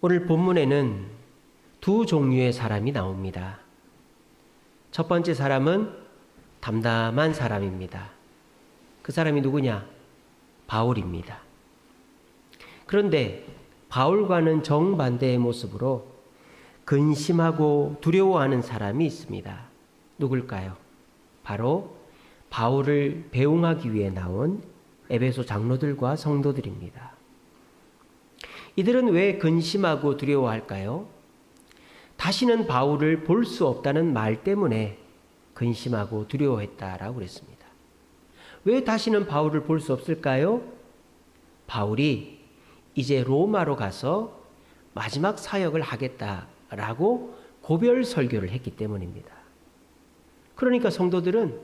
오늘 본문에는 두 종류의 사람이 나옵니다. 첫 번째 사람은 담담한 사람입니다. 그 사람이 누구냐? 바울입니다. 그런데 바울과는 정반대의 모습으로 근심하고 두려워하는 사람이 있습니다. 누굴까요? 바로 바울을 배웅하기 위해 나온 에베소 장로들과 성도들입니다. 이들은 왜 근심하고 두려워할까요? 다시는 바울을 볼 수 없다는 말 때문에 근심하고 두려워했다라고 그랬습니다. 왜 다시는 바울을 볼 수 없을까요? 바울이 이제 로마로 가서 마지막 사역을 하겠다라고 고별 설교를 했기 때문입니다. 그러니까 성도들은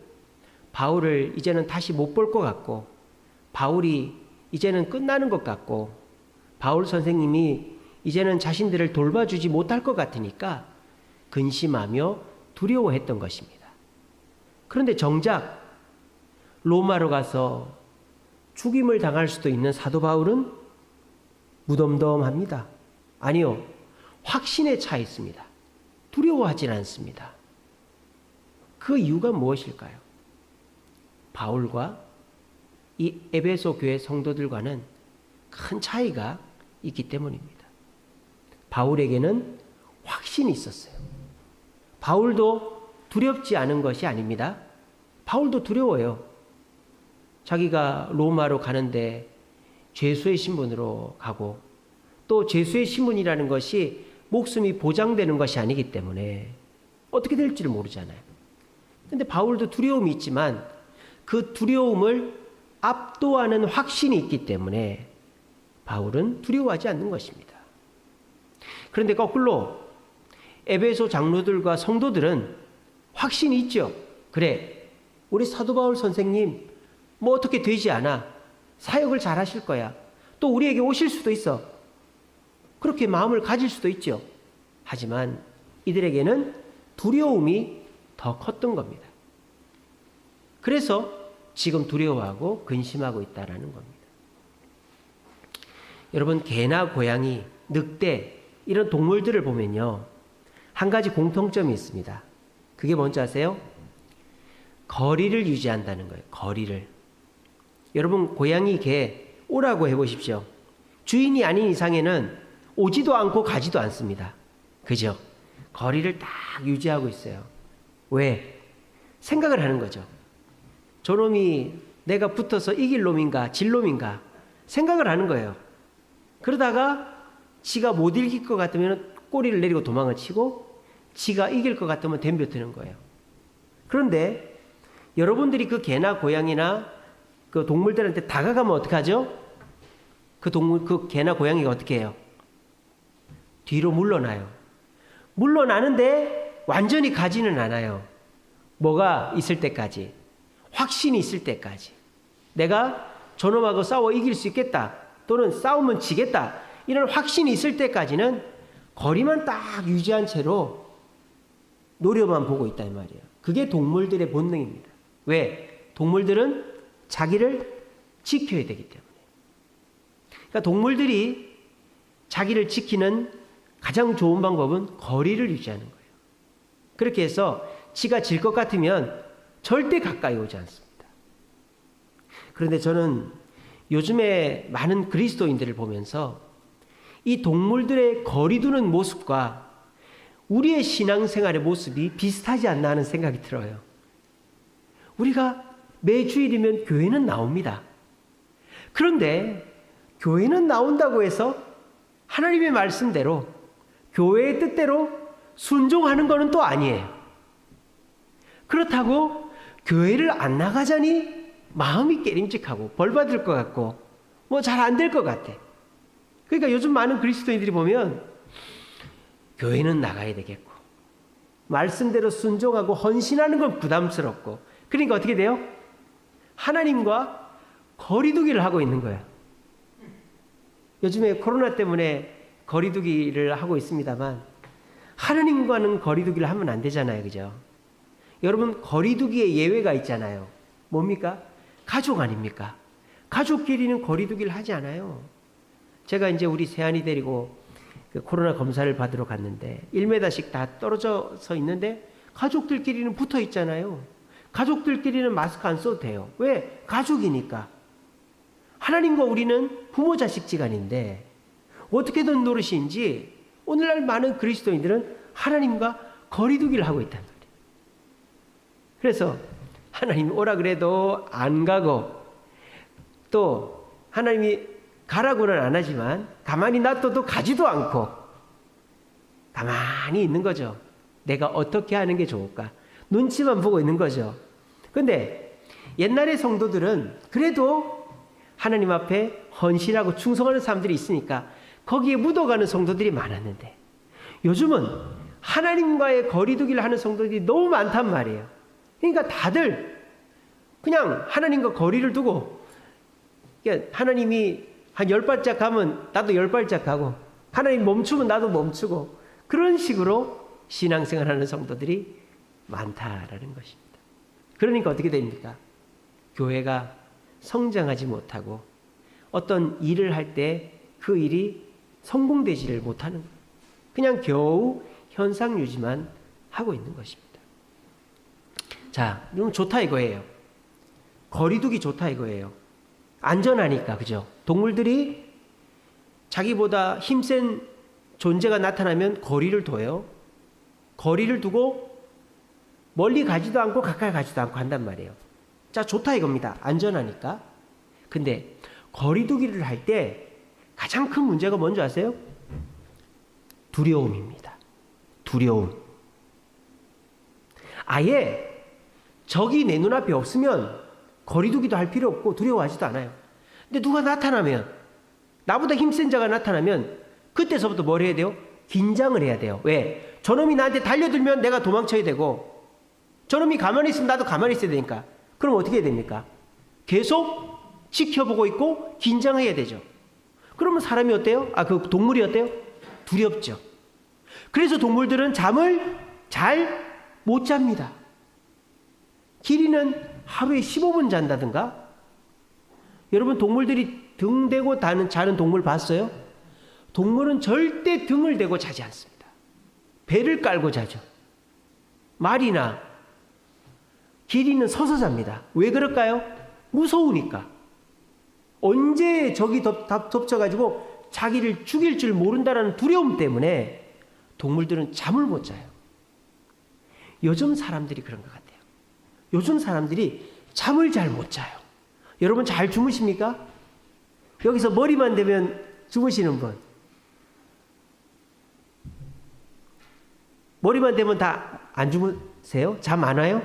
바울을 이제는 다시 못 볼 것 같고, 바울이 이제는 끝나는 것 같고, 바울 선생님이 이제는 자신들을 돌봐주지 못할 것 같으니까 근심하며 두려워했던 것입니다. 그런데 정작 로마로 가서 죽임을 당할 수도 있는 사도 바울은 무덤덤합니다. 아니요, 확신에 차 있습니다. 두려워하진 않습니다. 그 이유가 무엇일까요? 바울과 이 에베소 교회 성도들과는 큰 차이가 있기 때문입니다. 바울에게는 확신이 있었어요. 바울도 두렵지 않은 것이 아닙니다. 바울도 두려워요. 자기가 로마로 가는데 죄수의 신분으로 가고, 또 죄수의 신분이라는 것이 목숨이 보장되는 것이 아니기 때문에 어떻게 될지를 모르잖아요. 그런데 바울도 두려움이 있지만 그 두려움을 압도하는 확신이 있기 때문에 바울은 두려워하지 않는 것입니다. 그런데 거꾸로 에베소 장로들과 성도들은 확신이 있죠. 그래, 우리 사도 바울 선생님 뭐 어떻게 되지 않아. 사역을 잘 하실 거야. 또 우리에게 오실 수도 있어. 그렇게 마음을 가질 수도 있죠. 하지만 이들에게는 두려움이 더 컸던 겁니다. 그래서 지금 두려워하고 근심하고 있다는 겁니다. 여러분, 개나 고양이, 늑대 이런 동물들을 보면요, 한 가지 공통점이 있습니다. 그게 뭔지 아세요? 거리를 유지한다는 거예요. 거리를. 여러분, 고양이, 개 오라고 해보십시오. 주인이 아닌 이상에는 오지도 않고 가지도 않습니다. 그죠? 거리를 딱 유지하고 있어요. 왜? 생각을 하는 거죠. 저놈이 내가 붙어서 이길 놈인가 질 놈인가 생각을 하는 거예요. 그러다가 지가 못 이길 것 같으면 꼬리를 내리고 도망을 치고, 지가 이길 것 같으면 덤벼드는 거예요. 그런데 여러분들이 그 개나 고양이나 그 동물들한테 다가가면 어떡하죠? 그 개나 고양이가 어떻게 해요? 뒤로 물러나요. 물러나는데 완전히 가지는 않아요. 뭐가 있을 때까지, 확신이 있을 때까지. 내가 저놈하고 싸워 이길 수 있겠다, 또는 싸우면 지겠다, 이런 확신이 있을 때까지는 거리만 딱 유지한 채로 노려만 보고 있다 이 말이에요. 그게 동물들의 본능입니다. 왜? 동물들은 자기를 지켜야 되기 때문에. 그러니까 동물들이 자기를 지키는 가장 좋은 방법은 거리를 유지하는 거예요. 그렇게 해서 지가 질 것 같으면 절대 가까이 오지 않습니다. 그런데 저는 요즘에 많은 그리스도인들을 보면서 이 동물들의 거리두는 모습과 우리의 신앙생활의 모습이 비슷하지 않나 하는 생각이 들어요. 우리가 매주일이면 교회는 나옵니다. 그런데 교회는 나온다고 해서 하나님의 말씀대로, 교회의 뜻대로 순종하는 것은 또 아니에요. 그렇다고 교회를 안 나가자니 마음이 깨림직하고 벌받을 것 같고 뭐 잘 안 될 것 같아. 그러니까 요즘 많은 그리스도인들이 보면 교회는 나가야 되겠고, 말씀대로 순종하고 헌신하는 건 부담스럽고, 그러니까 어떻게 돼요? 하나님과 거리두기를 하고 있는 거야. 요즘에 코로나 때문에 거리두기를 하고 있습니다만 하나님과는 거리두기를 하면 안 되잖아요. 그죠? 여러분, 거리두기에 예외가 있잖아요. 뭡니까? 가족 아닙니까? 가족끼리는 거리두기를 하지 않아요. 제가 이제 우리 세안이 데리고 그 코로나 검사를 받으러 갔는데 1m씩 다 떨어져서 있는데 가족들끼리는 붙어 있잖아요. 가족들끼리는 마스크 안 써도 돼요. 왜? 가족이니까. 하나님과 우리는 부모 자식 지간인데 어떻게든 노릇인지 오늘날 많은 그리스도인들은 하나님과 거리두기를 하고 있단 말이에요. 그래서 하나님 오라 그래도 안 가고 또 하나님이 가라고는 안 하지만 가만히 놔둬도 가지도 않고 가만히 있는 거죠. 내가 어떻게 하는 게 좋을까? 눈치만 보고 있는 거죠. 근데 옛날의 성도들은 그래도 하나님 앞에 헌신하고 충성하는 사람들이 있으니까 거기에 묻어가는 성도들이 많았는데 요즘은 하나님과의 거리두기를 하는 성도들이 너무 많단 말이에요. 그러니까 다들 그냥 하나님과 거리를 두고 하나님이 한 10발짝 가면 나도 10발짝 가고 하나님 멈추면 나도 멈추고 그런 식으로 신앙생활하는 성도들이 많다라는 것입니다. 그러니까 어떻게 됩니까? 교회가 성장하지 못하고 어떤 일을 할 때 그 일이 성공되지를 못하는 거예요. 그냥 겨우 현상 유지만 하고 있는 것입니다. 자, 그럼 좋다 이거예요. 거리두기 좋다 이거예요. 안전하니까, 그죠? 동물들이 자기보다 힘센 존재가 나타나면 거리를 둬요. 거리를 두고 멀리 가지도 않고 가까이 가지도 않고 한단 말이에요. 자, 좋다 이겁니다. 안전하니까. 근데 거리두기를 할 때 가장 큰 문제가 뭔지 아세요? 두려움입니다. 두려움. 아예 적이 내 눈앞에 없으면 거리두기도 할 필요 없고 두려워하지도 않아요. 근데 누가 나타나면, 나보다 힘센 자가 나타나면 그때서부터 뭘 해야 돼요? 긴장을 해야 돼요. 왜? 저놈이 나한테 달려들면 내가 도망쳐야 되고 저놈이 가만히 있으면 나도 가만히 있어야 되니까. 그럼 어떻게 해야 됩니까? 계속 지켜보고 있고 긴장해야 되죠. 그러면 사람이 어때요? 그 동물이 어때요? 두렵죠. 그래서 동물들은 잠을 잘 못 잡니다. 기린은 하루에 15분 잔다든가. 여러분 동물들이 등 대고 자는 동물 봤어요? 동물은 절대 등을 대고 자지 않습니다. 배를 깔고 자죠. 말이나 기린은 서서 잡니다. 왜 그럴까요? 무서우니까. 언제 적이 덮쳐가지고 자기를 죽일 줄 모른다는 두려움 때문에 동물들은 잠을 못 자요. 요즘 사람들이 그런 것 같아요. 요즘 사람들이 잠을 잘 못 자요. 여러분 잘 주무십니까? 여기서 머리만 대면 주무시는 분. 머리만 대면 다 안 주무세요? 잠 안 와요?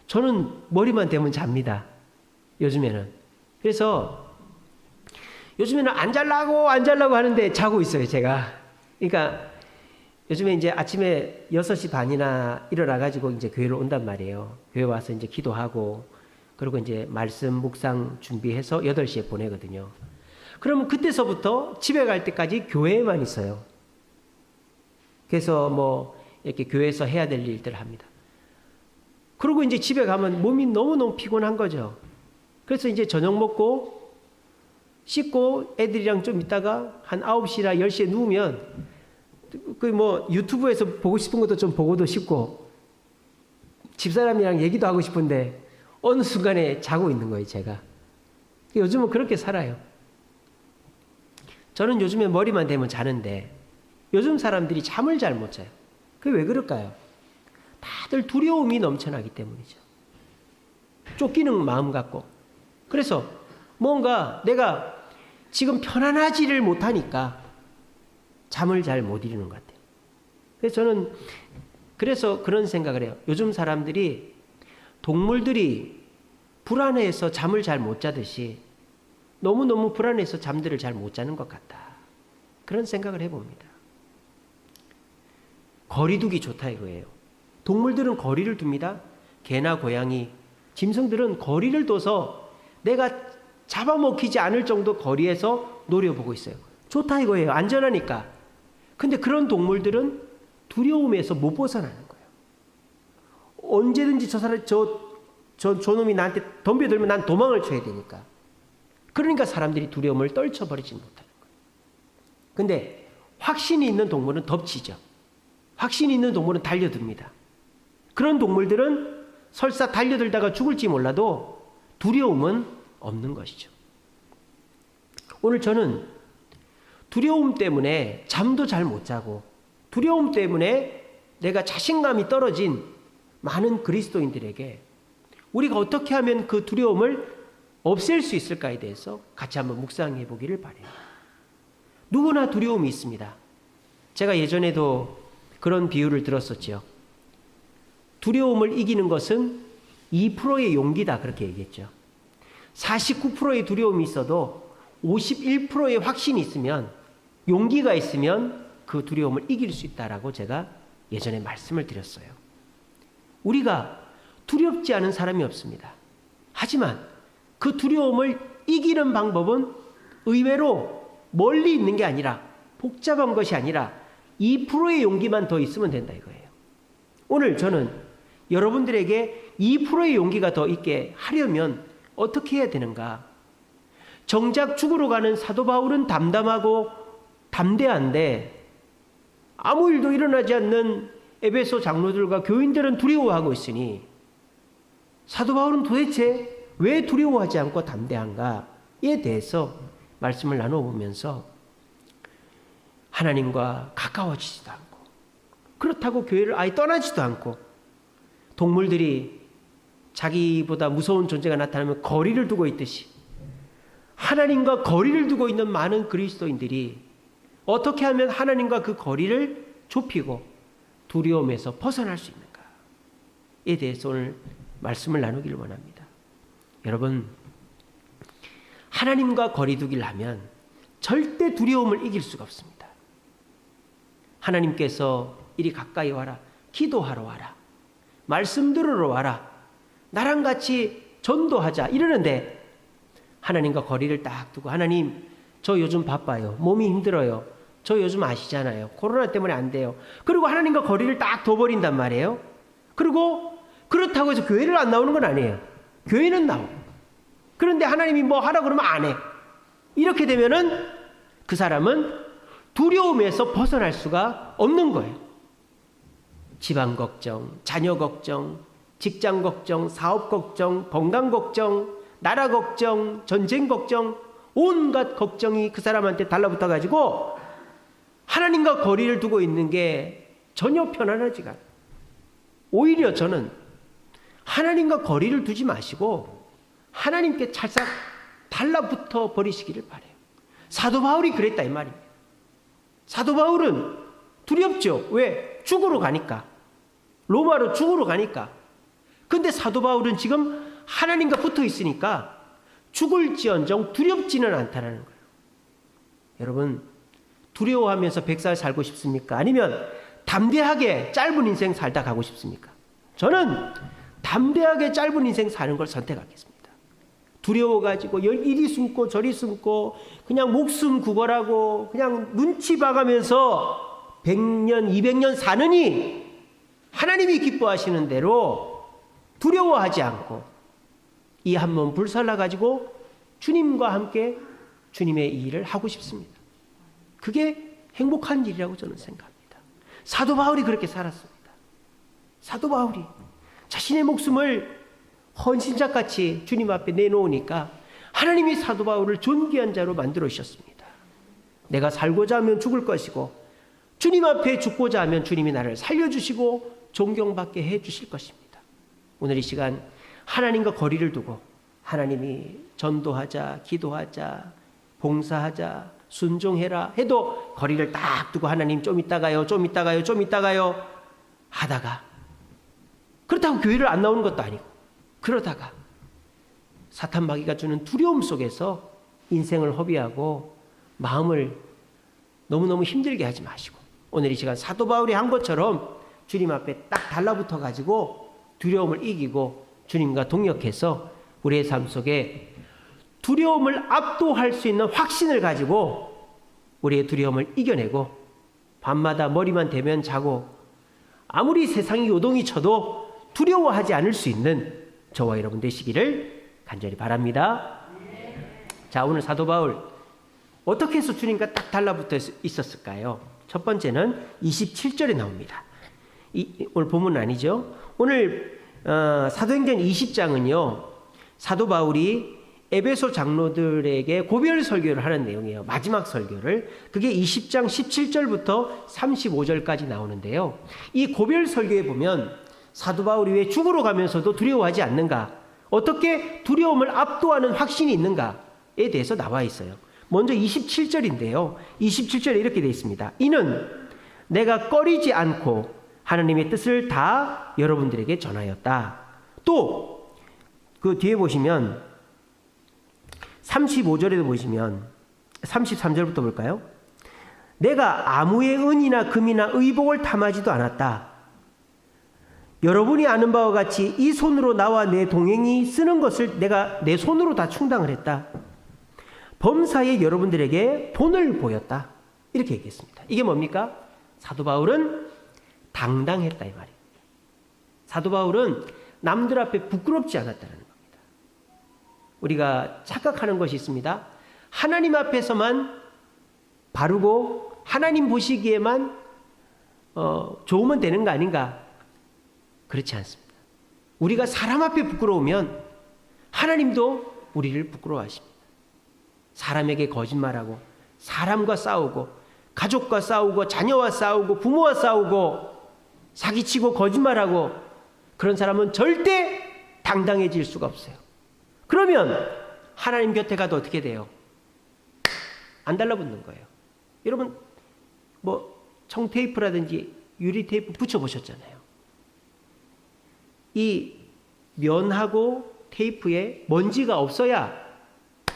저는 머리만 대면 잡니다. 요즘에는. 그래서 요즘에는 안 잘라고 하는데 자고 있어요, 제가. 그러니까 요즘에 이제 아침에 6시 반이나 일어나가지고 이제 교회를 온단 말이에요. 교회 와서 이제 기도하고, 그리고 이제 말씀 묵상 준비해서 8시에 보내거든요. 그러면 그때서부터 집에 갈 때까지 교회에만 있어요. 그래서 뭐 이렇게 교회에서 해야 될 일들을 합니다. 그리고 이제 집에 가면 몸이 너무너무 피곤한 거죠. 그래서 이제 저녁 먹고 씻고 애들이랑 좀 있다가 한 9시나 10시에 누우면 그 뭐 유튜브에서 보고 싶은 것도 좀 보고도 싶고 집사람이랑 얘기도 하고 싶은데 어느 순간에 자고 있는 거예요, 제가. 요즘은 그렇게 살아요. 저는 요즘에 머리만 대면 자는데 요즘 사람들이 잠을 잘 못 자요. 그게 왜 그럴까요? 다들 두려움이 넘쳐나기 때문이죠. 쫓기는 마음 갖고. 그래서 뭔가 내가 지금 편안하지를 못하니까 잠을 잘 못 이루는 것 같아요. 그래서 그런 생각을 해요. 요즘 사람들이 동물들이 불안해서 잠을 잘 못 자듯이 너무너무 불안해서 잠들을 잘 못 자는 것 같다. 그런 생각을 해봅니다. 거리두기 좋다 이거예요. 동물들은 거리를 둡니다. 개나 고양이, 짐승들은 거리를 둬서 내가 잡아먹히지 않을 정도 거리에서 노려보고 있어요. 좋다 이거예요. 안전하니까. 근데 그런 동물들은 두려움에서 못 벗어나는 거예요. 언제든지 저놈이 나한테 덤벼들면 난 도망을 쳐야 되니까. 그러니까 사람들이 두려움을 떨쳐버리지 못하는 거예요. 근데 확신이 있는 동물은 덮치죠. 확신이 있는 동물은 달려듭니다. 그런 동물들은 설사 달려들다가 죽을지 몰라도 두려움은 없는 것이죠. 오늘 저는 두려움 때문에 잠도 잘 못 자고 두려움 때문에 내가 자신감이 떨어진 많은 그리스도인들에게 우리가 어떻게 하면 그 두려움을 없앨 수 있을까에 대해서 같이 한번 묵상해 보기를 바라요. 누구나 두려움이 있습니다. 제가 예전에도 그런 비유를 들었었죠. 두려움을 이기는 것은 2%의 용기다 그렇게 얘기했죠. 49%의 두려움이 있어도 51%의 확신이 있으면 용기가 있으면 그 두려움을 이길 수 있다라고 제가 예전에 말씀을 드렸어요. 우리가 두렵지 않은 사람이 없습니다. 하지만 그 두려움을 이기는 방법은 의외로 멀리 있는 게 아니라 복잡한 것이 아니라 2%의 용기만 더 있으면 된다 이거예요. 오늘 저는 여러분들에게 2%의 용기가 더 있게 하려면 어떻게 해야 되는가? 정작 죽으러 가는 사도 바울은 담담하고 담대한데 아무 일도 일어나지 않는 에베소 장로들과 교인들은 두려워하고 있으니 사도 바울은 도대체 왜 두려워하지 않고 담대한가에 대해서 말씀을 나눠보면서 하나님과 가까워지지도 않고 그렇다고 교회를 아예 떠나지도 않고 동물들이 자기보다 무서운 존재가 나타나면 거리를 두고 있듯이 하나님과 거리를 두고 있는 많은 그리스도인들이 어떻게 하면 하나님과 그 거리를 좁히고 두려움에서 벗어날 수 있는가에 대해서 오늘 말씀을 나누기를 원합니다. 여러분, 하나님과 거리 두기를 하면 절대 두려움을 이길 수가 없습니다. 하나님께서 이리 가까이 와라, 기도하러 와라, 말씀 들으러 와라, 나랑 같이 전도하자 이러는데 하나님과 거리를 딱 두고 하나님 저 요즘 바빠요, 몸이 힘들어요, 저 요즘 아시잖아요, 코로나 때문에 안 돼요. 그리고 하나님과 거리를 딱 둬버린단 말이에요. 그리고 그렇다고 해서 교회를 안 나오는 건 아니에요. 교회는 나오고. 그런데 하나님이 뭐 하라 그러면 안 해. 이렇게 되면은 그 사람은 두려움에서 벗어날 수가 없는 거예요. 집안 걱정, 자녀 걱정, 직장 걱정, 사업 걱정, 건강 걱정, 나라 걱정, 전쟁 걱정, 온갖 걱정이 그 사람한테 달라붙어 가지고 하나님과 거리를 두고 있는 게 전혀 편안하지가 않아요. 오히려 저는 하나님과 거리를 두지 마시고 하나님께 찰싹 달라붙어 버리시기를 바라요. 사도 바울이 그랬다 이 말입니다. 사도 바울은 두렵죠. 왜? 죽으러 가니까. 로마로 죽으러 가니까. 근데 사도 바울은 지금 하나님과 붙어 있으니까 죽을지언정 두렵지는 않다라는 거예요. 여러분, 두려워하면서 100살 살고 싶습니까? 아니면 담대하게 짧은 인생 살다 가고 싶습니까? 저는 담대하게 짧은 인생 사는 걸 선택하겠습니다. 두려워가지고 이리 숨고 저리 숨고 그냥 목숨 구걸하고 그냥 눈치 봐가면서 100년, 200년 사느니 하나님이 기뻐하시는 대로 두려워하지 않고 이 한 몸 불살라가지고 주님과 함께 주님의 일을 하고 싶습니다. 그게 행복한 일이라고 저는 생각합니다. 사도 바울이 그렇게 살았습니다. 사도 바울이 자신의 목숨을 헌신자같이 주님 앞에 내놓으니까 하나님이 사도 바울을 존귀한 자로 만들어 주셨습니다. 내가 살고자 하면 죽을 것이고 주님 앞에 죽고자 하면 주님이 나를 살려주시고 존경받게 해주실 것입니다. 오늘 이 시간 하나님과 거리를 두고 하나님이 전도하자, 기도하자, 봉사하자, 순종해라 해도 거리를 딱 두고 하나님 좀 이따가요, 좀 이따가요, 좀 이따가요 하다가 그렇다고 교회를 안 나오는 것도 아니고 그러다가 사탄 마귀가 주는 두려움 속에서 인생을 허비하고 마음을 너무너무 힘들게 하지 마시고 오늘 이 시간 사도 바울이 한 것처럼 주님 앞에 딱 달라붙어 가지고 두려움을 이기고 주님과 동역해서 우리의 삶 속에 두려움을 압도할 수 있는 확신을 가지고 우리의 두려움을 이겨내고 밤마다 머리만 대면 자고 아무리 세상이 요동이 쳐도 두려워하지 않을 수 있는 저와 여러분 되시기를 간절히 바랍니다. 자, 오늘 사도 바울 어떻게 해서 주님과 딱 달라붙어 있었을까요? 첫 번째는 27절에 나옵니다. 오늘 본문은 아니죠. 오늘 사도행전 20장은요. 사도 바울이 에베소 장로들에게 고별 설교를 하는 내용이에요. 마지막 설교를. 그게 20장 17절부터 35절까지 나오는데요. 이 고별 설교에 보면 사도 바울이 왜 죽으러 가면서도 두려워하지 않는가? 어떻게 두려움을 압도하는 확신이 있는가에 대해서 나와 있어요. 먼저 27절인데요. 27절에 이렇게 되어 있습니다. 이는 내가 꺼리지 않고 하나님의 뜻을 다 여러분들에게 전하였다. 또 그 뒤에 보시면 35절에도 보시면 33절부터 볼까요? 내가 아무의 은이나 금이나 의복을 탐하지도 않았다. 여러분이 아는 바와 같이 이 손으로 나와 내 동행이 쓰는 것을 내가 내 손으로 다 충당을 했다. 범사에 여러분들에게 본을 보였다. 이렇게 얘기했습니다. 이게 뭡니까? 사도 바울은 당당했다 이 말이에요. 사도 바울은 남들 앞에 부끄럽지 않았다는 겁니다. 우리가 착각하는 것이 있습니다. 하나님 앞에서만 바르고 하나님 보시기에만 좋으면 되는 거 아닌가? 그렇지 않습니다. 우리가 사람 앞에 부끄러우면 하나님도 우리를 부끄러워하십니다. 사람에게 거짓말하고 사람과 싸우고 가족과 싸우고 자녀와 싸우고 부모와 싸우고 사기치고 거짓말하고 그런 사람은 절대 당당해질 수가 없어요. 그러면 하나님 곁에 가도 어떻게 돼요? 안 달라붙는 거예요. 여러분 뭐 청테이프라든지 유리테이프 붙여보셨잖아요. 이 면하고 테이프에 먼지가 없어야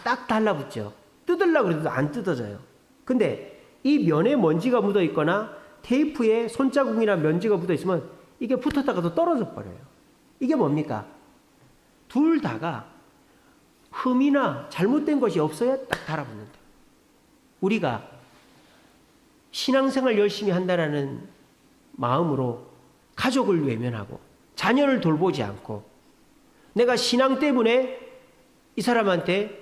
딱 달라붙죠. 뜯으려고 해도 안 뜯어져요. 근데 이 면에 먼지가 묻어 있거나 테이프에 손자국이나 먼지가 묻어 있으면 이게 붙었다가도 떨어져 버려요. 이게 뭡니까? 둘 다가 흠이나 잘못된 것이 없어야 딱 달아붙는다. 우리가 신앙생활 열심히 한다는 마음으로 가족을 외면하고 자녀를 돌보지 않고 내가 신앙 때문에 이 사람한테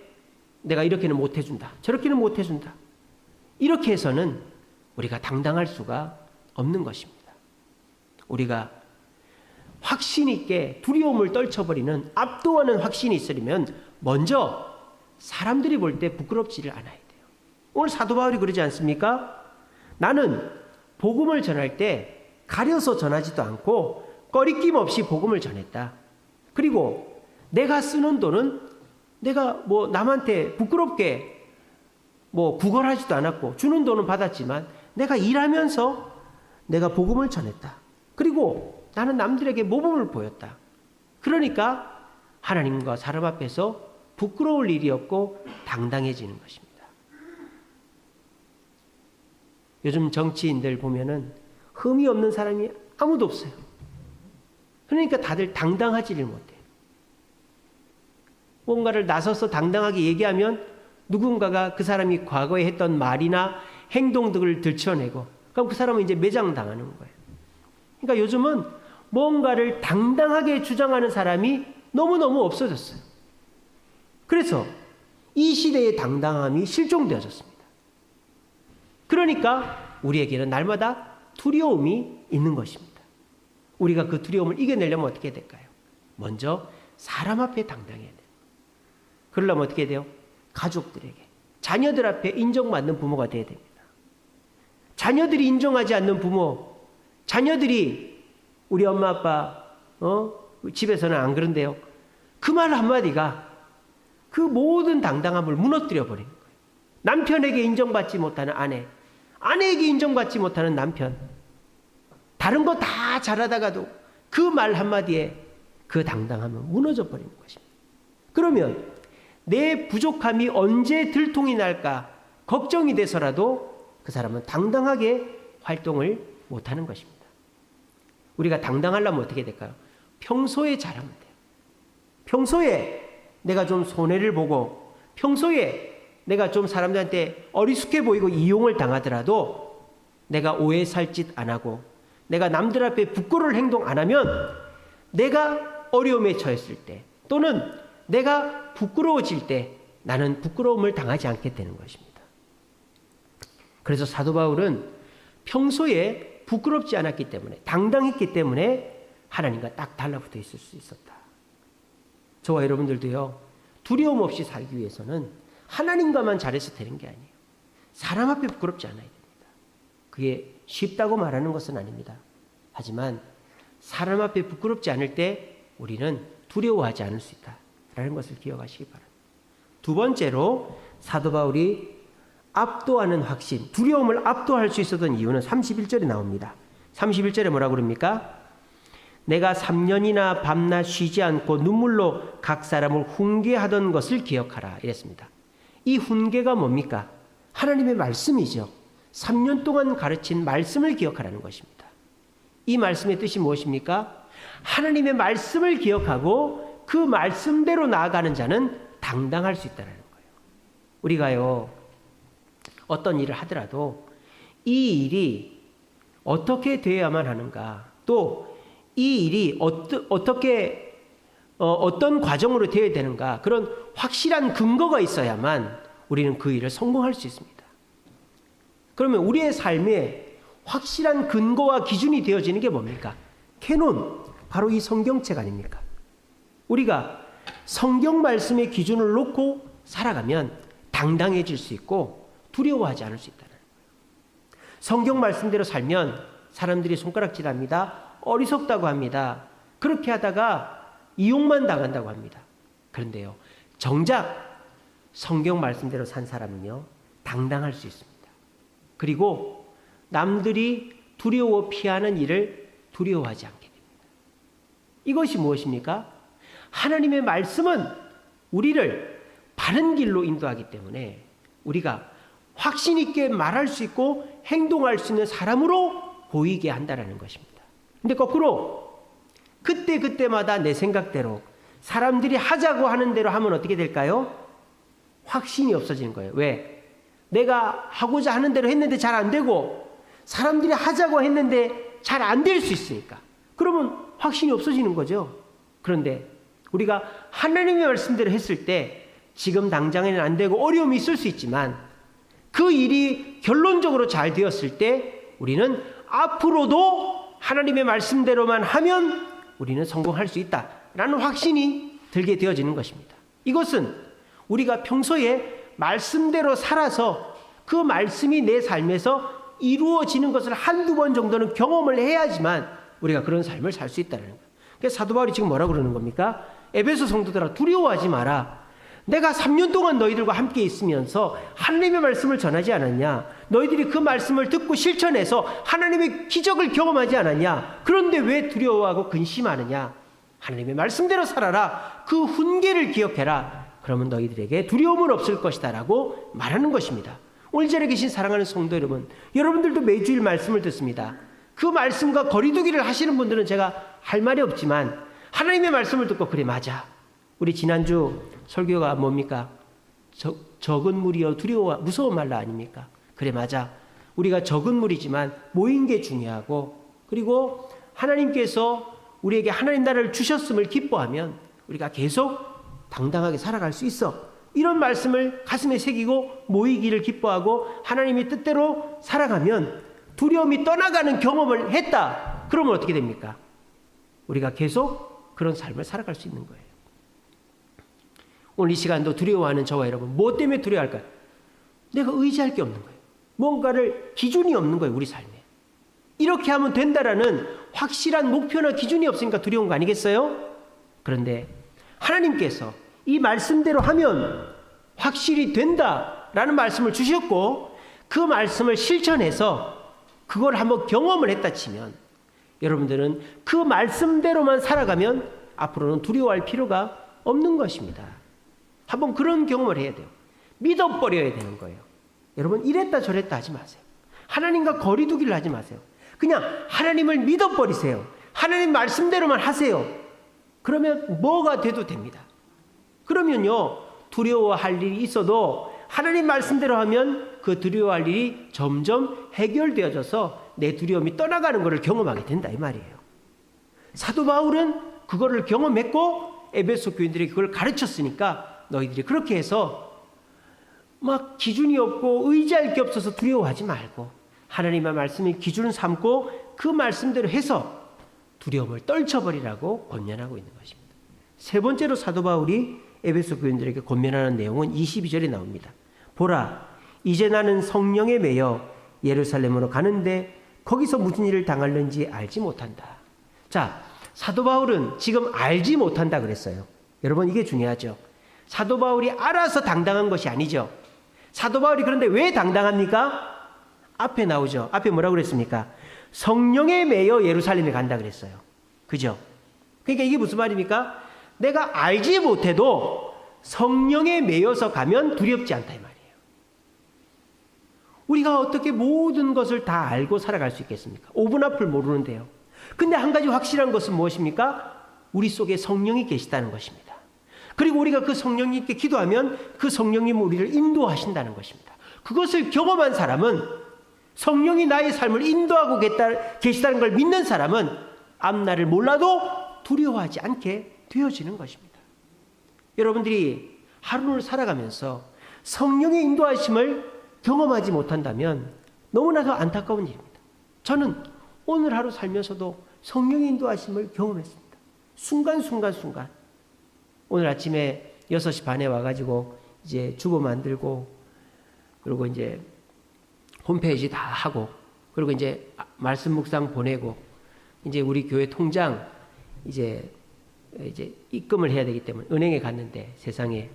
내가 이렇게는 못 해준다. 저렇게는 못 해준다. 이렇게 해서는 우리가 당당할 수가 없는 것입니다. 우리가 확신 있게 두려움을 떨쳐버리는 압도하는 확신이 있으려면 먼저 사람들이 볼 때 부끄럽지를 않아야 돼요. 오늘 사도 바울이 그러지 않습니까? 나는 복음을 전할 때 가려서 전하지도 않고 꺼리낌 없이 복음을 전했다. 그리고 내가 쓰는 돈은 내가 뭐 남한테 부끄럽게 뭐 구걸하지도 않았고 주는 돈은 받았지만 내가 일하면서 내가 복음을 전했다. 그리고 나는 남들에게 모범을 보였다. 그러니까 하나님과 사람 앞에서 부끄러울 일이 없고 당당해지는 것입니다. 요즘 정치인들 보면은 흠이 없는 사람이 아무도 없어요. 그러니까 다들 당당하지를 못해요. 뭔가를 나서서 당당하게 얘기하면 누군가가 그 사람이 과거에 했던 말이나 행동 등을 들춰내고 그럼 그 사람은 이제 매장당하는 거예요. 그러니까 요즘은 뭔가를 당당하게 주장하는 사람이 너무너무 없어졌어요. 그래서 이 시대의 당당함이 실종되어졌습니다. 그러니까 우리에게는 날마다 두려움이 있는 것입니다. 우리가 그 두려움을 이겨내려면 어떻게 될까요? 먼저 사람 앞에 당당해야 돼요. 그러려면 어떻게 돼요? 가족들에게, 자녀들 앞에 인정받는 부모가 돼야 됩니다. 자녀들이 인정하지 않는 부모, 자녀들이 우리 엄마 아빠 집에서는 안 그런데요. 그 말 한마디가 그 모든 당당함을 무너뜨려 버리는 거예요. 남편에게 인정받지 못하는 아내, 아내에게 인정받지 못하는 남편, 다른 거 다 잘하다가도 그 말 한마디에 그 당당함은 무너져 버리는 것입니다. 그러면 내 부족함이 언제 들통이 날까 걱정이 돼서라도 그 사람은 당당하게 활동을 못하는 것입니다. 우리가 당당하려면 어떻게 될까요? 평소에 잘하면 돼요. 평소에 내가 좀 손해를 보고 평소에 내가 좀 사람들한테 어리숙해 보이고 이용을 당하더라도 내가 오해 살 짓 안 하고 내가 남들 앞에 부끄러울 행동 안 하면 내가 어려움에 처했을 때 또는 내가 부끄러워질 때 나는 부끄러움을 당하지 않게 되는 것입니다. 그래서 사도 바울은 평소에 부끄럽지 않았기 때문에, 당당했기 때문에 하나님과 딱 달라붙어 있을 수 있었다. 저와 여러분들도요, 두려움 없이 살기 위해서는 하나님과만 잘해서 되는 게 아니에요. 사람 앞에 부끄럽지 않아야 됩니다. 그게 쉽다고 말하는 것은 아닙니다. 하지만 사람 앞에 부끄럽지 않을 때 우리는 두려워하지 않을 수 있다라는 것을 기억하시기 바랍니다. 두 번째로 사도 바울이 압도하는 확신, 두려움을 압도할 수 있었던 이유는 31절에 나옵니다. 31절에 뭐라고 그럽니까? 내가 3년이나 밤낮 쉬지 않고 눈물로 각 사람을 훈계하던 것을 기억하라 이랬습니다. 이 훈계가 뭡니까? 하나님의 말씀이죠. 3년 동안 가르친 말씀을 기억하라는 것입니다. 이 말씀의 뜻이 무엇입니까? 하나님의 말씀을 기억하고 그 말씀대로 나아가는 자는 당당할 수 있다는 거예요. 우리가요, 어떤 일을 하더라도 이 일이 어떻게 되어야만 하는가, 또 이 일이 어떤 과정으로 되어야 되는가, 그런 확실한 근거가 있어야만 우리는 그 일을 성공할 수 있습니다. 그러면 우리의 삶에 확실한 근거와 기준이 되어지는 게 뭡니까? 캐논, 바로 이 성경책 아닙니까? 우리가 성경 말씀의 기준을 놓고 살아가면 당당해질 수 있고 두려워하지 않을 수 있다는 거예요. 성경 말씀대로 살면 사람들이 손가락질합니다. 어리석다고 합니다. 그렇게 하다가 이용만 당한다고 합니다. 그런데요, 정작 성경 말씀대로 산 사람은요, 당당할 수 있습니다. 그리고 남들이 두려워 피하는 일을 두려워하지 않게 됩니다. 이것이 무엇입니까? 하나님의 말씀은 우리를 바른 길로 인도하기 때문에 우리가 확신 있게 말할 수 있고 행동할 수 있는 사람으로 보이게 한다는 것입니다. 근데 거꾸로 그때마다 내 생각대로 사람들이 하자고 하는 대로 하면 어떻게 될까요? 확신이 없어지는 거예요. 왜? 내가 하고자 하는 대로 했는데 잘 안 되고 사람들이 하자고 했는데 잘 안 될 수 있으니까. 그러면 확신이 없어지는 거죠. 그런데 우리가 하나님의 말씀대로 했을 때 지금 당장에는 안 되고 어려움이 있을 수 있지만 그 일이 결론적으로 잘 되었을 때 우리는 앞으로도 하나님의 말씀대로만 하면 우리는 성공할 수 있다라는 확신이 들게 되어지는 것입니다. 이것은 우리가 평소에 말씀대로 살아서 그 말씀이 내 삶에서 이루어지는 것을 한두 번 정도는 경험을 해야지만 우리가 그런 삶을 살 수 있다는 거예요. 그래서 사도 바울이 지금 뭐라고 그러는 겁니까? 에베소 성도들아, 두려워하지 마라. 내가 3년 동안 너희들과 함께 있으면서 하나님의 말씀을 전하지 않았냐? 너희들이 그 말씀을 듣고 실천해서 하나님의 기적을 경험하지 않았냐? 그런데 왜 두려워하고 근심하느냐? 하나님의 말씀대로 살아라. 그 훈계를 기억해라. 그러면 너희들에게 두려움은 없을 것이다 라고 말하는 것입니다. 오늘 이 자리에 계신 사랑하는 성도 여러분, 여러분들도 매주일 말씀을 듣습니다. 그 말씀과 거리두기를 하시는 분들은 제가 할 말이 없지만 하나님의 말씀을 듣고 그래 맞아. 우리 지난주 설교가 뭡니까? 적은 무리여 무서워 말라 아닙니까? 그래 맞아. 우리가 적은 무리지만 모인 게 중요하고 그리고 하나님께서 우리에게 하나님 나라를 주셨음을 기뻐하면 우리가 계속 당당하게 살아갈 수 있어. 이런 말씀을 가슴에 새기고 모이기를 기뻐하고 하나님의 뜻대로 살아가면 두려움이 떠나가는 경험을 했다. 그러면 어떻게 됩니까? 우리가 계속 그런 삶을 살아갈 수 있는 거예요. 오늘 이 시간도 두려워하는 저와 여러분, 뭐 때문에 두려워할까요? 내가 의지할 게 없는 거예요. 뭔가를 기준이 없는 거예요, 우리 삶에. 이렇게 하면 된다라는 확실한 목표나 기준이 없으니까 두려운 거 아니겠어요? 그런데 하나님께서 이 말씀대로 하면 확실히 된다라는 말씀을 주셨고 그 말씀을 실천해서 그걸 한번 경험을 했다 치면 여러분들은 그 말씀대로만 살아가면 앞으로는 두려워할 필요가 없는 것입니다. 한번 그런 경험을 해야 돼요. 믿어버려야 되는 거예요. 여러분 이랬다 저랬다 하지 마세요. 하나님과 거리두기를 하지 마세요. 그냥 하나님을 믿어버리세요. 하나님 말씀대로만 하세요. 그러면 뭐가 돼도 됩니다. 그러면요 두려워할 일이 있어도 하나님 말씀대로 하면 그 두려워할 일이 점점 해결되어져서 내 두려움이 떠나가는 것을 경험하게 된다 이 말이에요. 사도 바울은 그거를 경험했고 에베소 교인들에게 그걸 가르쳤으니까 너희들이 그렇게 해서 막 기준이 없고 의지할 게 없어서 두려워하지 말고 하나님의 말씀을 기준을 삼고 그 말씀대로 해서 두려움을 떨쳐버리라고 권면하고 있는 것입니다. 세 번째로 사도 바울이 에베소 교인들에게 권면하는 내용은 22절에 나옵니다. 보라, 이제 나는 성령에 매여 예루살렘으로 가는데 거기서 무슨 일을 당할는지 알지 못한다. 자, 사도 바울은 지금 알지 못한다 그랬어요. 여러분, 이게 중요하죠. 사도 바울이 알아서 당당한 것이 아니죠. 사도 바울이 그런데 왜 당당합니까? 앞에 나오죠. 앞에 뭐라고 그랬습니까? 성령에 매여 예루살렘에 간다 그랬어요. 그죠? 그러니까 이게 무슨 말입니까? 내가 알지 못해도 성령에 매여서 가면 두렵지 않다 이 말이에요. 우리가 어떻게 모든 것을 다 알고 살아갈 수 있겠습니까? 5분 앞을 모르는데요. 근데 한 가지 확실한 것은 무엇입니까? 우리 속에 성령이 계시다는 것입니다. 그리고 우리가 그 성령님께 기도하면 그 성령님은 우리를 인도하신다는 것입니다. 그것을 경험한 사람은, 성령이 나의 삶을 인도하고 계시다는 걸 믿는 사람은 앞날을 몰라도 두려워하지 않게 되어지는 것입니다. 여러분들이 하루를 살아가면서 성령의 인도하심을 경험하지 못한다면 너무나도 안타까운 일입니다. 저는 오늘 하루 살면서도 성령의 인도하심을 경험했습니다. 순간. 오늘 아침에 6시 반에 와가지고 이제 주보 만들고, 그리고 이제 홈페이지 다 하고, 그리고 이제 말씀 묵상 보내고, 이제 우리 교회 통장 이제 입금을 해야 되기 때문에 은행에 갔는데, 세상에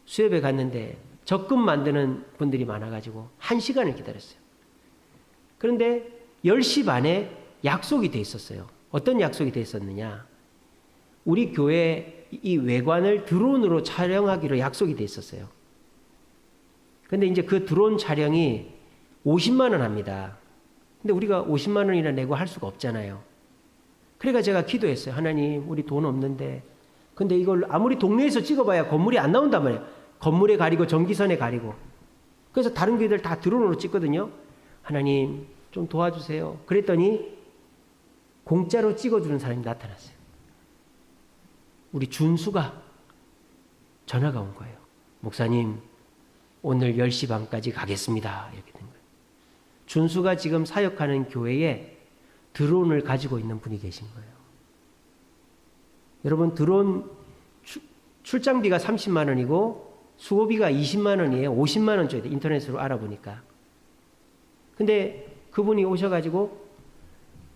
수협에 갔는데 적금 만드는 분들이 많아가지고 1시간을 기다렸어요. 그런데 10시 반에 약속이 돼 있었어요. 어떤 약속이 돼 있었느냐? 우리 교회 이 외관을 드론으로 촬영하기로 약속이 돼 있었어요. 근데 이제 그 드론 촬영이 50만 원 합니다. 근데 우리가 50만 원이나 내고 할 수가 없잖아요. 그러니까 제가 기도했어요. 하나님, 우리 돈 없는데, 근데 이걸 아무리 동네에서 찍어봐야 건물이 안 나온단 말이에요. 건물에 가리고 전기선에 가리고. 그래서 다른 교회들 다 드론으로 찍거든요. 하나님, 좀 도와주세요. 그랬더니 공짜로 찍어주는 사람이 나타났어요. 우리 준수가 전화가 온 거예요. 목사님, 오늘 10시 반까지 가겠습니다. 이렇게 된 거예요. 준수가 지금 사역하는 교회에 드론을 가지고 있는 분이 계신 거예요. 여러분, 드론 출장비가 30만 원이고 수고비가 20만 원이에요. 50만 원 줘야 돼. 인터넷으로 알아보니까. 근데 그분이 오셔가지고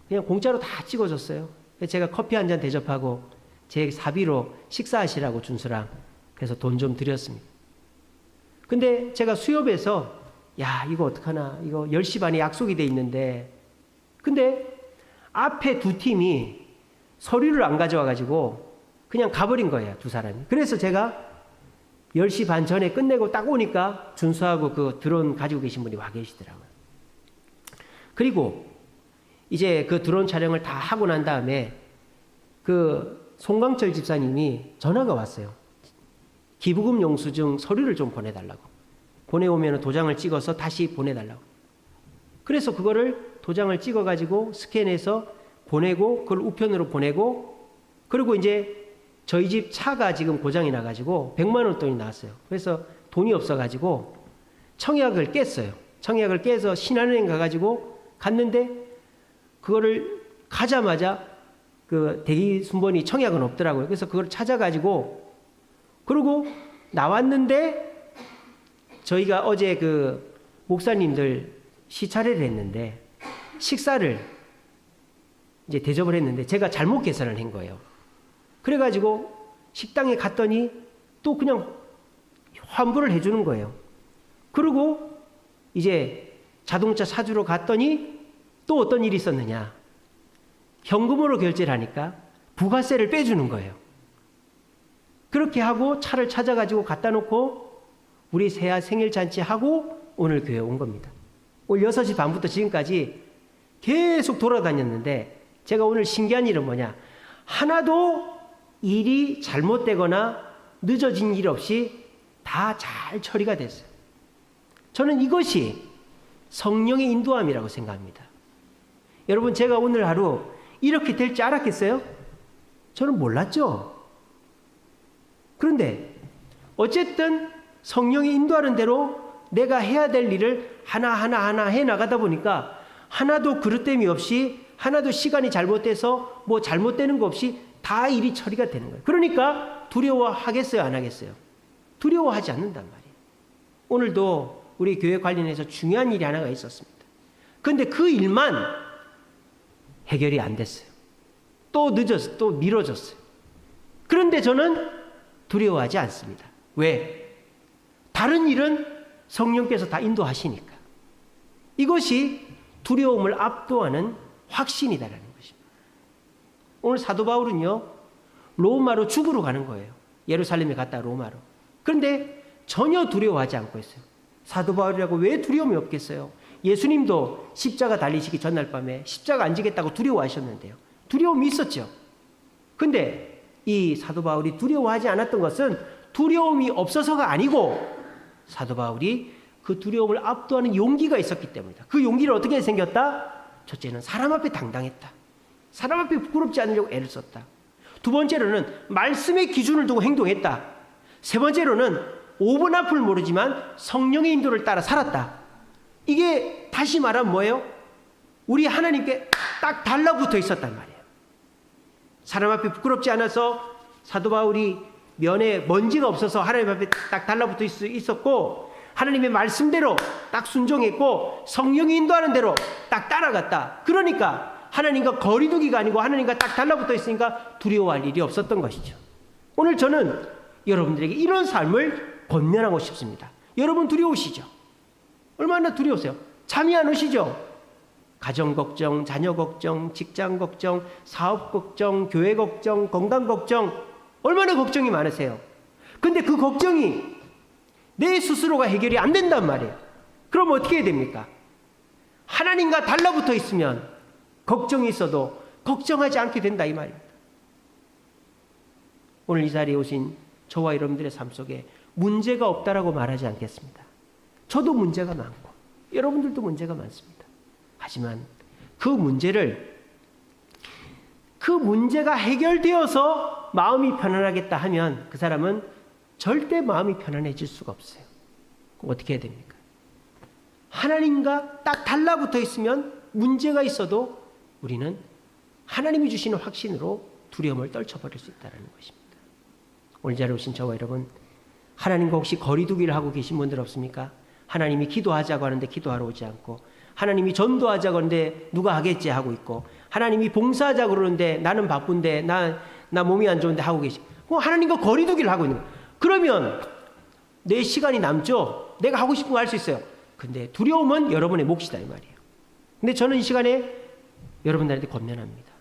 그냥 공짜로 다 찍어줬어요. 제가 커피 한 잔 대접하고 제 사비로 식사하시라고 준수랑 그래서 돈 좀 드렸습니다. 근데 제가 수협에서 야, 이거 어떡하나, 이거 10시 반에 약속이 돼 있는데, 근데 앞에 두 팀이 서류를 안 가져와가지고 그냥 가버린 거예요, 두 사람이. 그래서 제가 10시 반 전에 끝내고 딱 오니까 준수하고 그 드론 가지고 계신 분이 와 계시더라고요. 그리고 이제 그 드론 촬영을 다 하고 난 다음에 그 송광철 집사님이 전화가 왔어요. 기부금 영수증 서류를 좀 보내달라고. 보내오면 도장을 찍어서 다시 보내달라고. 그래서 그거를 도장을 찍어가지고 스캔해서 보내고, 그걸 우편으로 보내고, 그리고 이제 저희 집 차가 지금 고장이 나가지고 100만 원 돈이 나왔어요. 그래서 돈이 없어가지고 청약을 깼어요. 청약을 깨서 신한은행 가가지고 갔는데 그거를 가자마자 그 대기 순번이 청약은 없더라고요. 그래서 그걸 찾아가지고, 그리고 나왔는데 저희가 어제 그 목사님들 시차례를 했는데 식사를 이제 대접을 했는데 제가 잘못 계산을 한 거예요. 그래가지고 식당에 갔더니 또 그냥 환불을 해주는 거예요. 그리고 이제 자동차 사주러 갔더니 또 어떤 일이 있었느냐. 현금으로 결제를 하니까 부가세를 빼주는 거예요. 그렇게 하고 차를 찾아가지고 갖다 놓고 우리 새아 생일 잔치하고 오늘 교회에 온 겁니다. 오늘 6시 반부터 지금까지 계속 돌아다녔는데 제가 오늘 신기한 일은 뭐냐. 하나도 일이 잘못되거나 늦어진 일 없이 다 잘 처리가 됐어요. 저는 이것이 성령의 인도함이라고 생각합니다. 여러분, 제가 오늘 하루 이렇게 될 줄 알았겠어요? 저는 몰랐죠. 그런데 어쨌든 성령이 인도하는 대로 내가 해야 될 일을 하나하나 해 나가다 보니까 하나도 그릇됨이 없이, 하나도 시간이 잘못돼서 뭐 잘못되는 거 없이 다 일이 처리가 되는 거예요. 그러니까 두려워하겠어요, 안 하겠어요? 두려워하지 않는단 말이에요. 오늘도 우리 교회 관련해서 중요한 일이 하나가 있었습니다. 그런데 그 일만 해결이 안 됐어요. 또 늦었어요. 또 미뤄졌어요. 그런데 저는 두려워하지 않습니다. 왜? 다른 일은 성령께서 다 인도하시니까. 이것이 두려움을 압도하는 확신이다라는 것입니다. 오늘 사도 바울은요, 로마로 죽으러 가는 거예요. 예루살렘에 갔다 로마로. 그런데 전혀 두려워하지 않고 있어요. 사도 바울이라고 왜 두려움이 없겠어요? 예수님도 십자가 달리시기 전날 밤에 십자가 안 지겠다고 두려워하셨는데요. 두려움이 있었죠. 근데 이 사도 바울이 두려워하지 않았던 것은 두려움이 없어서가 아니고 사도 바울이 그 두려움을 압도하는 용기가 있었기 때문이다. 그 용기를 어떻게 생겼다? 첫째는 사람 앞에 당당했다. 사람 앞에 부끄럽지 않으려고 애를 썼다. 두 번째로는 말씀의 기준을 두고 행동했다. 세 번째로는 5분 앞을 모르지만 성령의 인도를 따라 살았다. 이게 다시 말하면 뭐예요? 우리 하나님께 딱 달라붙어 있었단 말이에요. 사람 앞에 부끄럽지 않아서 사도 바울이 면에 먼지가 없어서 하나님 앞에 딱 달라붙어 있었고, 하나님의 말씀대로 딱 순종했고, 성령이 인도하는 대로 딱 따라갔다. 그러니까 하나님과 거리두기가 아니고 하나님과 딱 달라붙어 있으니까 두려워할 일이 없었던 것이죠. 오늘 저는 여러분들에게 이런 삶을 권면하고 싶습니다. 여러분 두려우시죠? 얼마나 두려우세요? 잠이 안 오시죠? 가정 걱정, 자녀 걱정, 직장 걱정, 사업 걱정, 교회 걱정, 건강 걱정, 얼마나 걱정이 많으세요? 근데 그 걱정이 내 스스로가 해결이 안 된단 말이에요. 그럼 어떻게 해야 됩니까? 하나님과 달라붙어 있으면 걱정이 있어도 걱정하지 않게 된다 이 말입니다. 오늘 이 자리에 오신 저와 여러분들의 삶 속에 문제가 없다라고 말하지 않겠습니다. 저도 문제가 많고 여러분들도 문제가 많습니다. 하지만 그 문제가 해결되어서 마음이 편안하겠다 하면 그 사람은 절대 마음이 편안해질 수가 없어요. 그럼 어떻게 해야 됩니까? 하나님과 딱 달라붙어 있으면 문제가 있어도 우리는 하나님이 주시는 확신으로 두려움을 떨쳐버릴 수 있다는 것입니다. 오늘 자리에 오신 저와 여러분, 하나님과 혹시 거리두기를 하고 계신 분들 없습니까? 하나님이 기도하자고 하는데 기도하러 오지 않고, 하나님이 전도하자고 하는데 누가 하겠지 하고 있고, 하나님이 봉사하자고 그러는데 나는 바쁜데 나 몸이 안 좋은데 하고 계시고, 하나님과 거리두기를 하고 있는 거예요. 그러면 내 시간이 남죠? 내가 하고 싶은 거 할 수 있어요. 근데 두려움은 여러분의 몫이다 이 말이에요. 근데 저는 이 시간에 여러분들한테 권면합니다.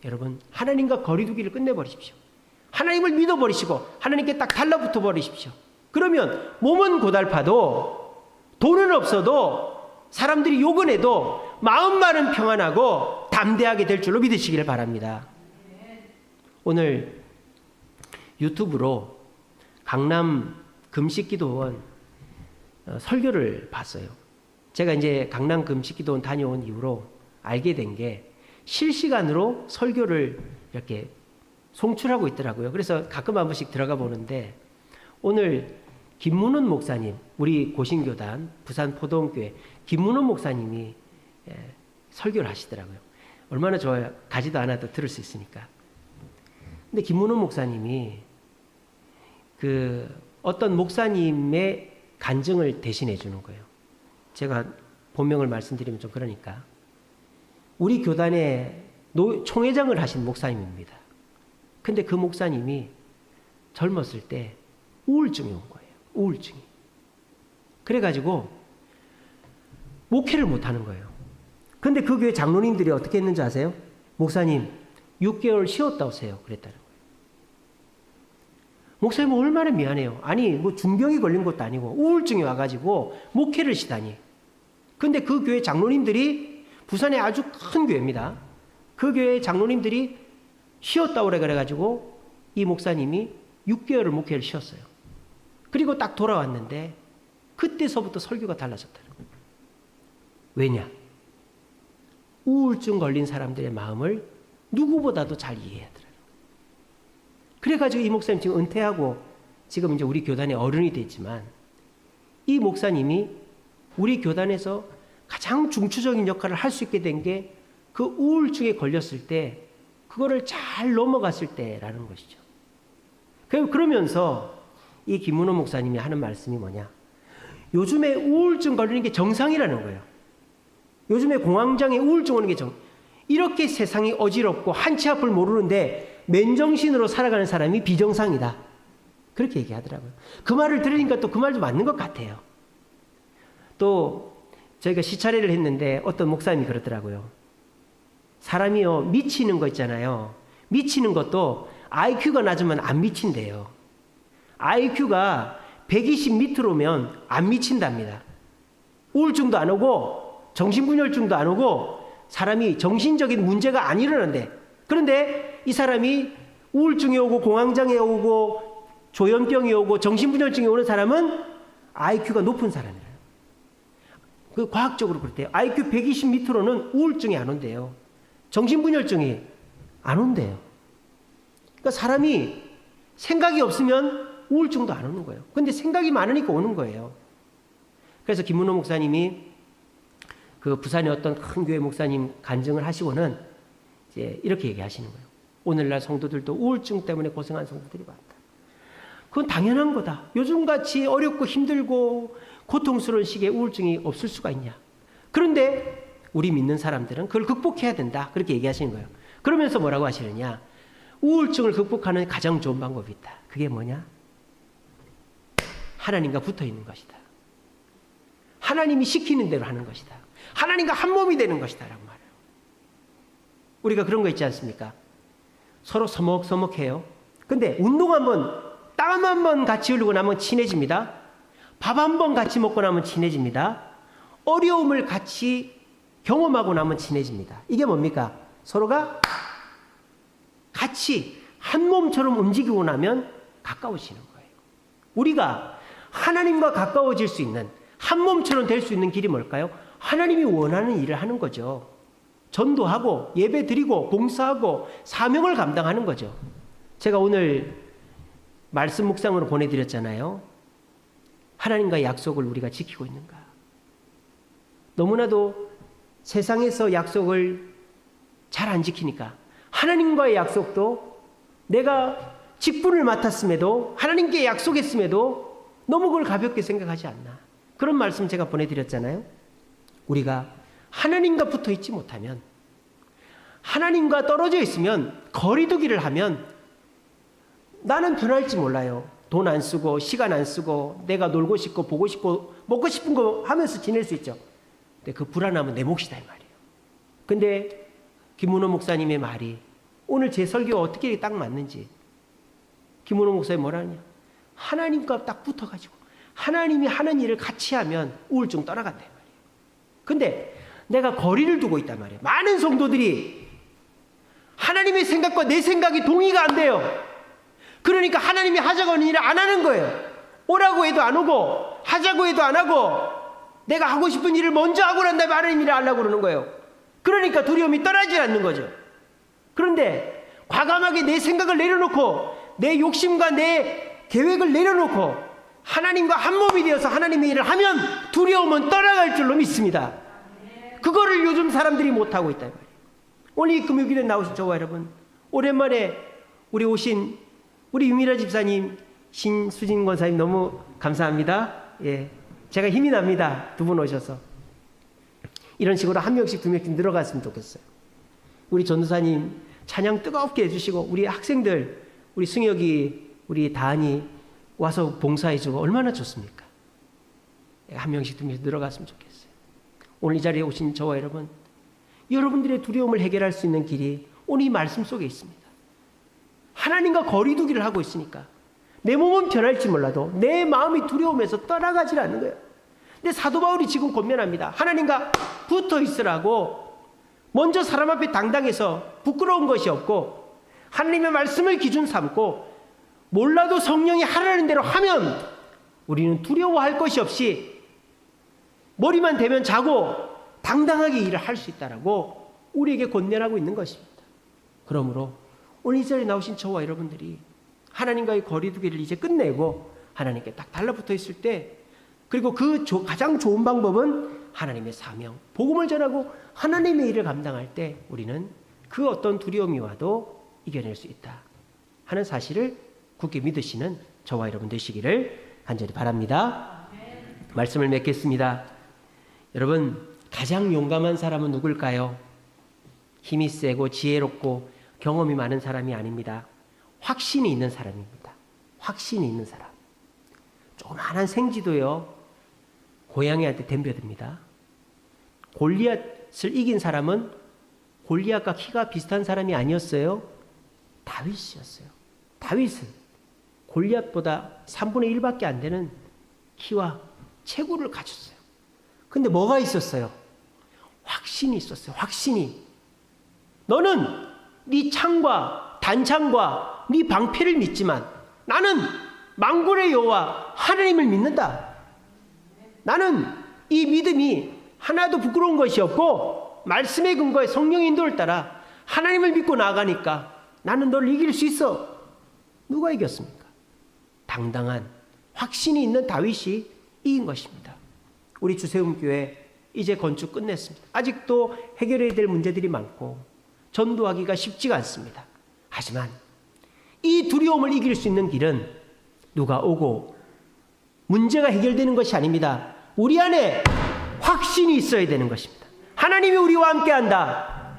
여러분, 하나님과 거리두기를 끝내버리십시오. 하나님을 믿어버리시고 하나님께 딱 달라붙어 버리십시오. 그러면 몸은 고달파도, 돈은 없어도, 사람들이 욕은 해도 마음만은 평안하고 담대하게 될 줄로 믿으시기를 바랍니다. 오늘 유튜브로 강남 금식기도원 설교를 봤어요. 제가 이제 강남 금식기도원 다녀온 이후로 알게 된 게 실시간으로 설교를 이렇게 송출하고 있더라고요. 그래서 가끔 한 번씩 들어가 보는데, 오늘 김문훈 목사님, 우리 고신교단 부산 포도원교회 김문훈 목사님이 설교를 하시더라고요. 얼마나 좋아요. 가지도 않아도 들을 수 있으니까. 근데 김문훈 목사님이 그 어떤 목사님의 간증을 대신해 주는 거예요. 제가 본명을 말씀드리면 좀 그러니까. 우리 교단의 총회장을 하신 목사님입니다. 근데 그 목사님이 젊었을 때 우울증이 온 거예요. 우울증이. 그래가지고 목회를 못하는 거예요. 근데 그 교회 장로님들이 어떻게 했는지 아세요? 목사님 6개월 쉬었다 오세요. 그랬다는 거예요. 목사님 얼마나 미안해요. 아니 뭐 중병이 걸린 것도 아니고 우울증이 와가지고 목회를 쉬다니. 근데 그 교회 장로님들이, 부산에 아주 큰 교회입니다. 그 교회 장로님들이 쉬었다 오래 그래가지고 이 목사님이 6개월을 목회를 쉬었어요. 그리고 딱 돌아왔는데 그때서부터 설교가 달라졌다는 거예요. 왜냐? 우울증 걸린 사람들의 마음을 누구보다도 잘 이해하더라고요. 그래가지고 이 목사님 지금 은퇴하고 지금 이제 우리 교단의 어른이 됐지만 이 목사님이 우리 교단에서 가장 중추적인 역할을 할 수 있게 된 게 그 우울증에 걸렸을 때 그거를 잘 넘어갔을 때라는 것이죠. 그러면서 이 김문호 목사님이 하는 말씀이 뭐냐? 요즘에 우울증 걸리는 게 정상이라는 거예요. 요즘에 공황장애 우울증 오는 게 이렇게 세상이 어지럽고 한치 앞을 모르는데 맨정신으로 살아가는 사람이 비정상이다. 그렇게 얘기하더라고요. 그 말을 들으니까 또 그 말도 맞는 것 같아요. 또 저희가 시차례를 했는데 어떤 목사님이 그러더라고요. 사람이요, 미치는 거 있잖아요. 미치는 것도 IQ가 낮으면 안 미친대요. IQ가 120 밑으로 오면 안 미친답니다. 우울증도 안 오고 정신분열증도 안 오고 사람이 정신적인 문제가 안 일어난대. 그런데 이 사람이 우울증이 오고 공황장애 오고 조현병이 오고 정신분열증이 오는 사람은 IQ가 높은 사람이에요. 그 과학적으로 그렇대요. IQ 120 밑으로는 우울증이 안 온대요. 정신분열증이 안 온대요. 그러니까 사람이 생각이 없으면 우울증도 안 오는 거예요. 근데 생각이 많으니까 오는 거예요. 그래서 김문호 목사님이 그 부산의 어떤 큰 교회 목사님 간증을 하시고는 이제 이렇게 얘기하시는 거예요. 오늘날 성도들도 우울증 때문에 고생한 성도들이 많다. 그건 당연한 거다. 요즘같이 어렵고 힘들고 고통스러운 시기에 우울증이 없을 수가 있냐. 그런데 우리 믿는 사람들은 그걸 극복해야 된다. 그렇게 얘기하시는 거예요. 그러면서 뭐라고 하시느냐. 우울증을 극복하는 가장 좋은 방법이 있다. 그게 뭐냐? 하나님과 붙어 있는 것이다. 하나님이 시키는 대로 하는 것이다. 하나님과 한 몸이 되는 것이다. 라고 말해요. 우리가 그런 거 있지 않습니까? 서로 서먹서먹해요. 근데 운동 한번, 땀 한번 같이 흘리고 나면 친해집니다. 밥 한번 같이 먹고 나면 친해집니다. 어려움을 같이 경험하고 나면 친해집니다. 이게 뭡니까? 서로가 같이 한 몸처럼 움직이고 나면 가까워지는 거예요. 우리가 하나님과 가까워질 수 있는, 한 몸처럼 될 수 있는 길이 뭘까요? 하나님이 원하는 일을 하는 거죠. 전도하고 예배 드리고 봉사하고 사명을 감당하는 거죠. 제가 오늘 말씀 묵상으로 보내드렸잖아요. 하나님과의 약속을 우리가 지키고 있는가? 너무나도 세상에서 약속을 잘 안 지키니까 하나님과의 약속도 내가 직분을 맡았음에도 하나님께 약속했음에도 너무 그걸 가볍게 생각하지 않나. 그런 말씀 제가 보내드렸잖아요. 우리가 하나님과 붙어 있지 못하면, 하나님과 떨어져 있으면, 거리두기를 하면 나는 변할지 몰라요. 돈 안 쓰고 시간 안 쓰고 내가 놀고 싶고 보고 싶고 먹고 싶은 거 하면서 지낼 수 있죠. 근데 그 불안함은 내 몫이다 이 말이에요. 근데 김문호 목사님의 말이 오늘 제 설교와 어떻게 딱 맞는지, 김문호 목사님 뭐라 하냐, 하나님과 딱 붙어가지고 하나님이 하는 일을 같이 하면 우울증 떠나간다 이 말이에요. 근데 내가 거리를 두고 있단 말이에요. 많은 성도들이 하나님의 생각과 내 생각이 동의가 안 돼요. 그러니까 하나님이 하자고 하는 일을 안 하는 거예요. 오라고 해도 안 오고 하자고 해도 안 하고 내가 하고 싶은 일을 먼저 하고 난 다음에 하나님 일을 하려고 그러는 거예요. 그러니까 두려움이 떠나지 않는 거죠. 그런데 과감하게 내 생각을 내려놓고 내 욕심과 내 계획을 내려놓고 하나님과 한 몸이 되어서 하나님의 일을 하면 두려움은 떠나갈 줄로 믿습니다. 그거를 요즘 사람들이 못하고 있다. 오늘 이 금요일에 나오신 저와 여러분, 오랜만에 우리 오신 우리 유미라 집사님, 신수진 권사님 너무 감사합니다. 예, 제가 힘이 납니다. 두 분 오셔서. 이런 식으로 한 명씩 두 명씩 늘어갔으면 좋겠어요. 우리 전도사님 찬양 뜨겁게 해주시고 우리 학생들, 우리 승혁이, 우리 다한이 와서 봉사해주고 얼마나 좋습니까? 한 명씩 두 명씩 늘어갔으면 좋겠어요. 오늘 이 자리에 오신 저와 여러분, 여러분들의 두려움을 해결할 수 있는 길이 오늘 이 말씀 속에 있습니다. 하나님과 거리두기를 하고 있으니까 내 몸은 변할지 몰라도 내 마음이 두려움에서 떠나가지 않는 거예요. 근데 사도 바울이 지금 권면합니다. 하나님과 붙어 있으라고. 먼저 사람 앞에 당당해서 부끄러운 것이 없고 하나님의 말씀을 기준 삼고 몰라도 성령이 하라는 대로 하면 우리는 두려워할 것이 없이 머리만 대면 자고 당당하게 일을 할 수 있다라고 우리에게 권면하고 있는 것입니다. 그러므로 오늘 이 자리에 나오신 저와 여러분들이 하나님과의 거리두기를 이제 끝내고 하나님께 딱 달라붙어 있을 때, 그리고 그 가장 좋은 방법은 하나님의 사명, 복음을 전하고 하나님의 일을 감당할 때 우리는 그 어떤 두려움이 와도 이겨낼 수 있다 하는 사실을 굳게 믿으시는 저와 여러분 되시기를 간절히 바랍니다. 말씀을 맺겠습니다. 여러분, 가장 용감한 사람은 누굴까요? 힘이 세고 지혜롭고 경험이 많은 사람이 아닙니다. 확신이 있는 사람입니다. 확신이 있는 사람. 조그마한 생쥐도요, 고양이한테 덤벼듭니다. 골리앗을 이긴 사람은 골리앗과 키가 비슷한 사람이 아니었어요. 다윗이었어요. 다윗은 골리앗보다 3분의 1밖에 안 되는 키와 체구를 가졌어요. 근데 뭐가 있었어요? 확신이 있었어요. 확신이. 너는 네 창과 단창과 네 방패를 믿지만 나는 만군의 여호와 하나님을 믿는다. 나는 이 믿음이 하나도 부끄러운 것이 없고 말씀의 근거에 성령의 인도를 따라 하나님을 믿고 나아가니까 나는 너를 이길 수 있어. 누가 이겼습니까? 당당한 확신이 있는 다윗이 이긴 것입니다. 우리 주세움교회 이제 건축 끝냈습니다. 아직도 해결해야 될 문제들이 많고 전도하기가 쉽지가 않습니다. 하지만 이 두려움을 이길 수 있는 길은 누가 오고 문제가 해결되는 것이 아닙니다. 우리 안에 확신이 있어야 되는 것입니다. 하나님이 우리와 함께한다.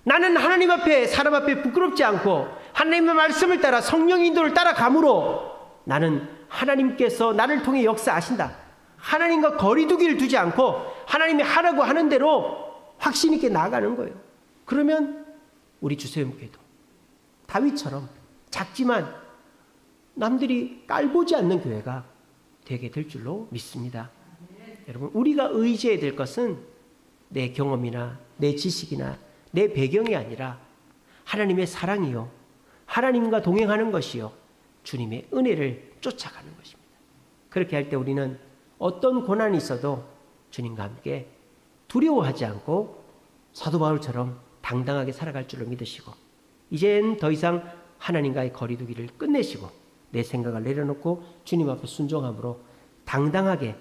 나는 하나님 앞에, 사람 앞에 부끄럽지 않고 하나님의 말씀을 따라 성령의 인도를 따라감으로 나는 하나님께서 나를 통해 역사하신다. 하나님과 거리두기를 두지 않고 하나님이 하라고 하는 대로 확신 있게 나아가는 거예요. 그러면 우리 주세움교회도 다윗처럼 작지만 남들이 깔보지 않는 교회가 되게 될 줄로 믿습니다. 여러분, 우리가 의지해야 될 것은 내 경험이나 내 지식이나 내 배경이 아니라 하나님의 사랑이요, 하나님과 동행하는 것이요, 주님의 은혜를 쫓아가는 것입니다. 그렇게 할 때 우리는 어떤 고난이 있어도 주님과 함께 두려워하지 않고 사도 바울처럼 당당하게 살아갈 줄로 믿으시고, 이젠 더 이상 하나님과의 거리두기를 끝내시고 내 생각을 내려놓고 주님 앞에 순종함으로 당당하게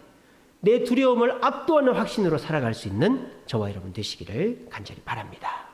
내 두려움을 압도하는 확신으로 살아갈 수 있는 저와 여러분 되시기를 간절히 바랍니다.